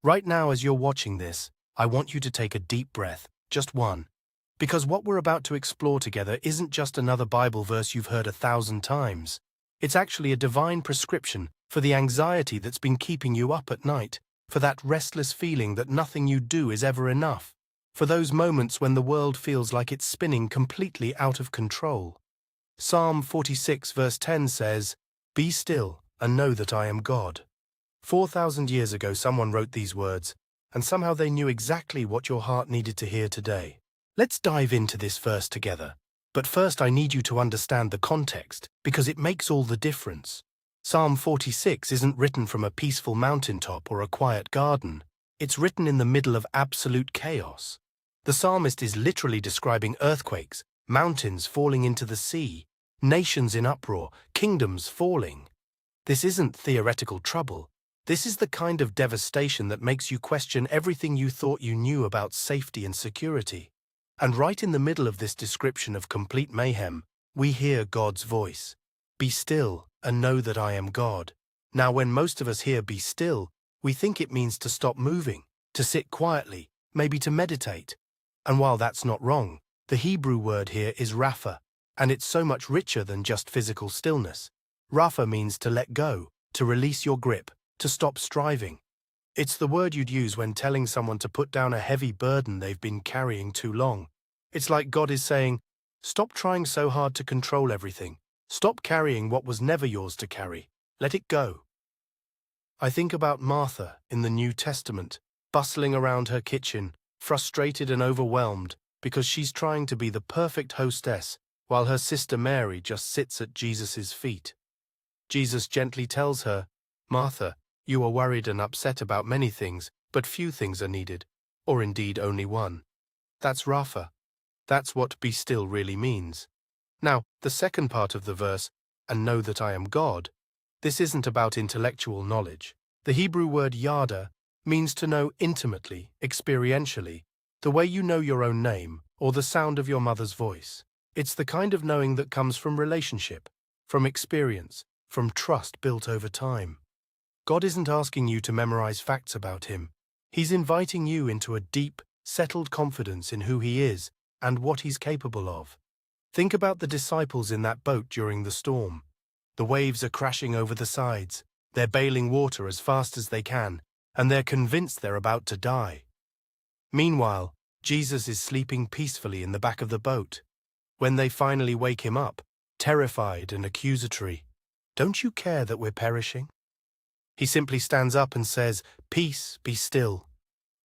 Right now, as you're watching this, I want you to take a deep breath, just one. Because what we're about to explore together isn't just another Bible verse you've heard 1,000 times. It's actually a divine prescription for the anxiety that's been keeping you up at night, for that restless feeling that nothing you do is ever enough, for those moments when the world feels like it's spinning completely out of control. Psalm 46 verse 10 says, "Be still and know that I am God." 4,000 years ago someone wrote these words, and somehow they knew exactly what your heart needed to hear today. Let's dive into this verse together. But first I need you to understand the context, because it makes all the difference. Psalm 46 isn't written from a peaceful mountaintop or a quiet garden. It's written in the middle of absolute chaos. The psalmist is literally describing earthquakes, mountains falling into the sea, nations in uproar, kingdoms falling. This isn't theoretical trouble. This is the kind of devastation that makes you question everything you thought you knew about safety and security. And right in the middle of this description of complete mayhem, we hear God's voice. Be still and know that I am God. Now, when most of us hear be still, we think it means to stop moving, to sit quietly, maybe to meditate. And while that's not wrong, the Hebrew word here is rapha, and it's so much richer than just physical stillness. Rapha means to let go, to release your grip, to stop striving. It's the word you'd use when telling someone to put down a heavy burden they've been carrying too long. It's like God is saying, stop trying so hard to control everything. Stop carrying what was never yours to carry. Let it go. I think about Martha in the New Testament, bustling around her kitchen, frustrated and overwhelmed because she's trying to be the perfect hostess while her sister Mary just sits at Jesus' feet. Jesus gently tells her, "Martha, you are worried and upset about many things, but few things are needed, or indeed only one." That's Rapha. That's what be still really means. Now, the second part of the verse, "and know that I am God," this isn't about intellectual knowledge. The Hebrew word yada means to know intimately, experientially, the way you know your own name or the sound of your mother's voice. It's the kind of knowing that comes from relationship, from experience, from trust built over time. God isn't asking you to memorize facts about him. He's inviting you into a deep, settled confidence in who he is and what he's capable of. Think about the disciples in that boat during the storm. The waves are crashing over the sides. They're bailing water as fast as they can, and they're convinced they're about to die. Meanwhile, Jesus is sleeping peacefully in the back of the boat. When they finally wake him up, terrified and accusatory, "Don't you care that we're perishing?" He simply stands up and says, "Peace, be still."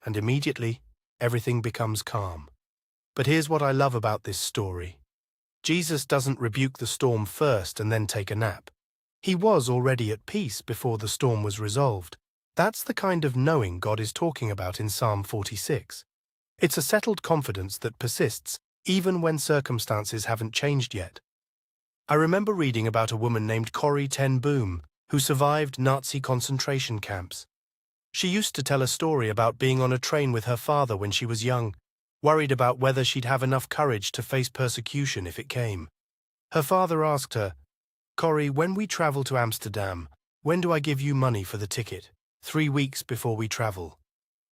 And immediately, everything becomes calm. But here's what I love about this story. Jesus doesn't rebuke the storm first and then take a nap. He was already at peace before the storm was resolved. That's the kind of knowing God is talking about in Psalm 46. It's a settled confidence that persists even when circumstances haven't changed yet. I remember reading about a woman named Corrie ten Boom who survived Nazi concentration camps. She used to tell a story about being on a train with her father when she was young, worried about whether she'd have enough courage to face persecution if it came. Her father asked her, "Corrie, when we travel to Amsterdam, when do I give you money for the ticket? 3 weeks before we travel."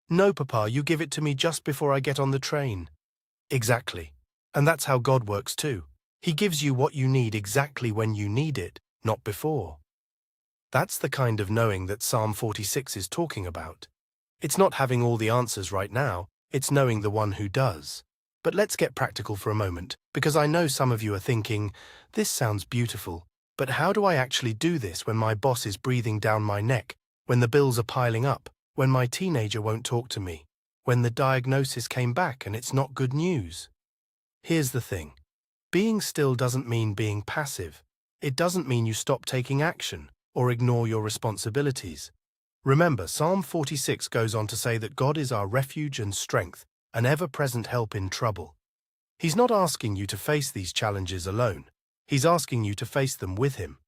"No, Papa, you give it to me just before I get on the train." Exactly. And that's how God works too. He gives you what you need exactly when you need it, not before. That's the kind of knowing that Psalm 46 is talking about. It's not having all the answers right now, it's knowing the one who does. But let's get practical for a moment, because I know some of you are thinking, this sounds beautiful, but how do I actually do this when my boss is breathing down my neck, when the bills are piling up, when my teenager won't talk to me, when the diagnosis came back and it's not good news? Here's the thing. Being still doesn't mean being passive. It doesn't mean you stop taking action or ignore your responsibilities. Remember, Psalm 46 goes on to say that God is our refuge and strength, an ever-present help in trouble. He's not asking you to face these challenges alone. He's asking you to face them with him.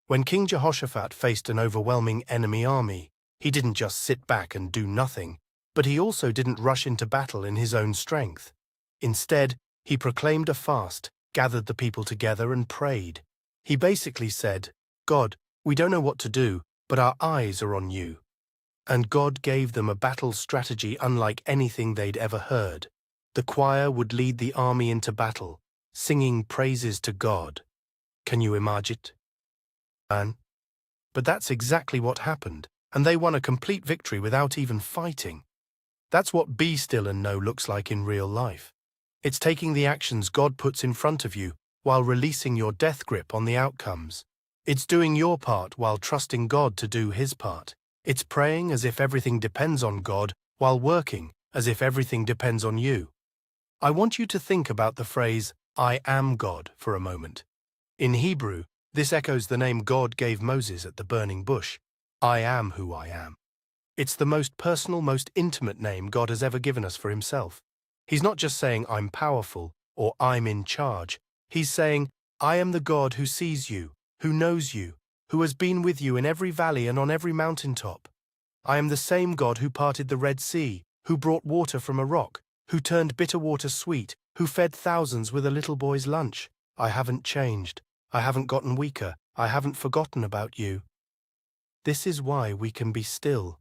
When King Jehoshaphat faced an overwhelming enemy army, he didn't just sit back and do nothing, but he also didn't rush into battle in his own strength. Instead, he proclaimed a fast, gathered the people together and prayed. He basically said, "God, we don't know what to do, but our eyes are on you." And God gave them a battle strategy unlike anything they'd ever heard. The choir would lead the army into battle, singing praises to God. Can you imagine it? But that's exactly what happened, and they won a complete victory without even fighting. That's what be still and know looks like in real life. It's taking the actions God puts in front of you while releasing your death grip on the outcomes. It's doing your part while trusting God to do His part. It's praying as if everything depends on God while working as if everything depends on you. I want you to think about the phrase, "I am God," for a moment. In Hebrew, this echoes the name God gave Moses at the burning bush. I am who I am. It's the most personal, most intimate name God has ever given us for Himself. He's not just saying, "I'm powerful," or "I'm in charge." He's saying, "I am the God who sees you, who knows you, who has been with you in every valley and on every mountaintop. I am the same God who parted the Red Sea, who brought water from a rock, who turned bitter water sweet, who fed thousands with a little boy's lunch. I haven't changed. I haven't gotten weaker. I haven't forgotten about you." This is why we can be still.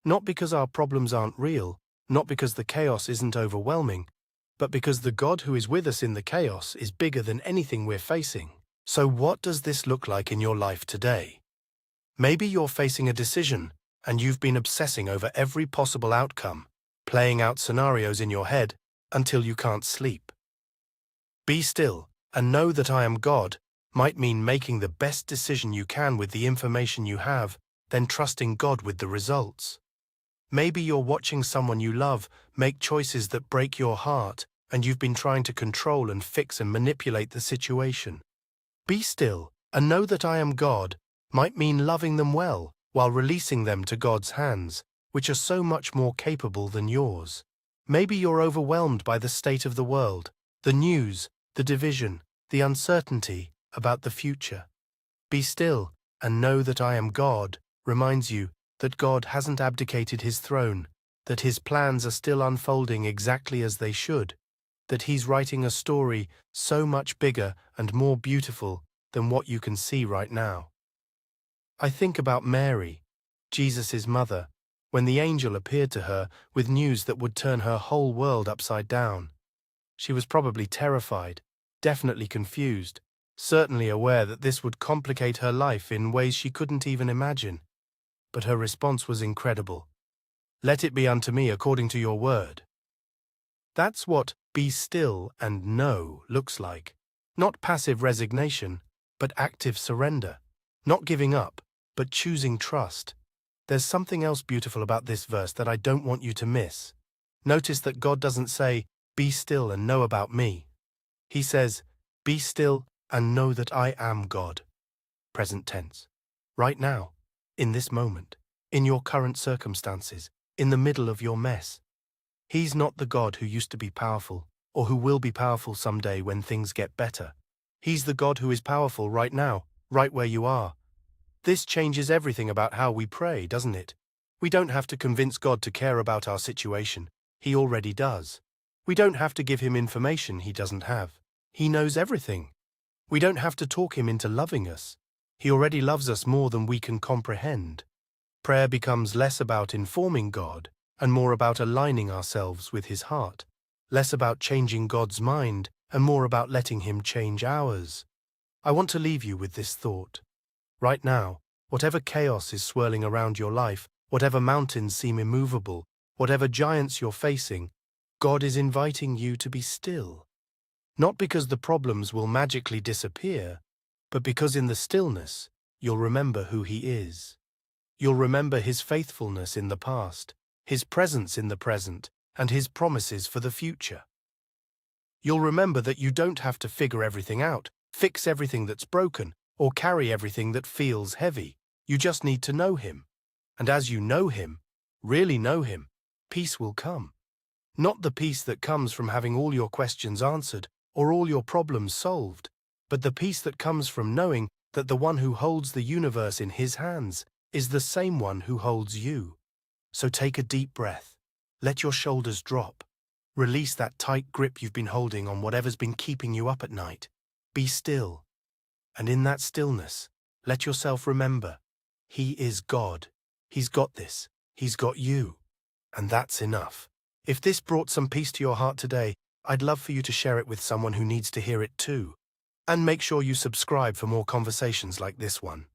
Not because our problems aren't real, not because the chaos isn't overwhelming, but because the God who is with us in the chaos is bigger than anything we're facing. So what does this look like in your life today? Maybe you're facing a decision, and you've been obsessing over every possible outcome, playing out scenarios in your head until you can't sleep. Be still and know that I am God might mean making the best decision you can with the information you have, then trusting God with the results. Maybe you're watching someone you love make choices that break your heart, and you've been trying to control and fix and manipulate the situation. Be still and know that I am God might mean loving them well while releasing them to God's hands, which are so much more capable than yours. Maybe you're overwhelmed by the state of the world, the news, the division, the uncertainty about the future. Be still and know that I am God reminds you that God hasn't abdicated His throne, that His plans are still unfolding exactly as they should, that He's writing a story so much bigger and more beautiful than what you can see right now. I think about Mary, Jesus' mother, when the angel appeared to her with news that would turn her whole world upside down. She was probably terrified, definitely confused, certainly aware that this would complicate her life in ways she couldn't even imagine. But her response was incredible. "Let it be unto me according to your word." That's what be still and know looks like. Not passive resignation, but active surrender. Not giving up, but choosing trust. There's something else beautiful about this verse that I don't want you to miss. Notice that God doesn't say, "Be still and know about me." He says, "Be still and know that I am God." Present tense. Right now, in this moment, in your current circumstances, in the middle of your mess. He's not the God who used to be powerful, or who will be powerful someday when things get better. He's the God who is powerful right now, right where you are. This changes everything about how we pray, doesn't it? We don't have to convince God to care about our situation. He already does. We don't have to give Him information He doesn't have. He knows everything. We don't have to talk Him into loving us. He already loves us more than we can comprehend. Prayer becomes less about informing God and more about aligning ourselves with His heart, less about changing God's mind and more about letting Him change ours. I want to leave you with this thought. Right now, whatever chaos is swirling around your life, whatever mountains seem immovable, whatever giants you're facing, God is inviting you to be still. Not because the problems will magically disappear, but because in the stillness, you'll remember who He is. You'll remember His faithfulness in the past, His presence in the present, and His promises for the future. You'll remember that you don't have to figure everything out, fix everything that's broken, or carry everything that feels heavy. You just need to know Him. And as you know Him, really know Him, peace will come. Not the peace that comes from having all your questions answered or all your problems solved, but the peace that comes from knowing that the one who holds the universe in His hands is the same one who holds you. So take a deep breath. Let your shoulders drop. Release that tight grip you've been holding on whatever's been keeping you up at night. Be still. And in that stillness, let yourself remember, He is God. He's got this. He's got you. And that's enough. If this brought some peace to your heart today, I'd love for you to share it with someone who needs to hear it too. And make sure you subscribe for more conversations like this one.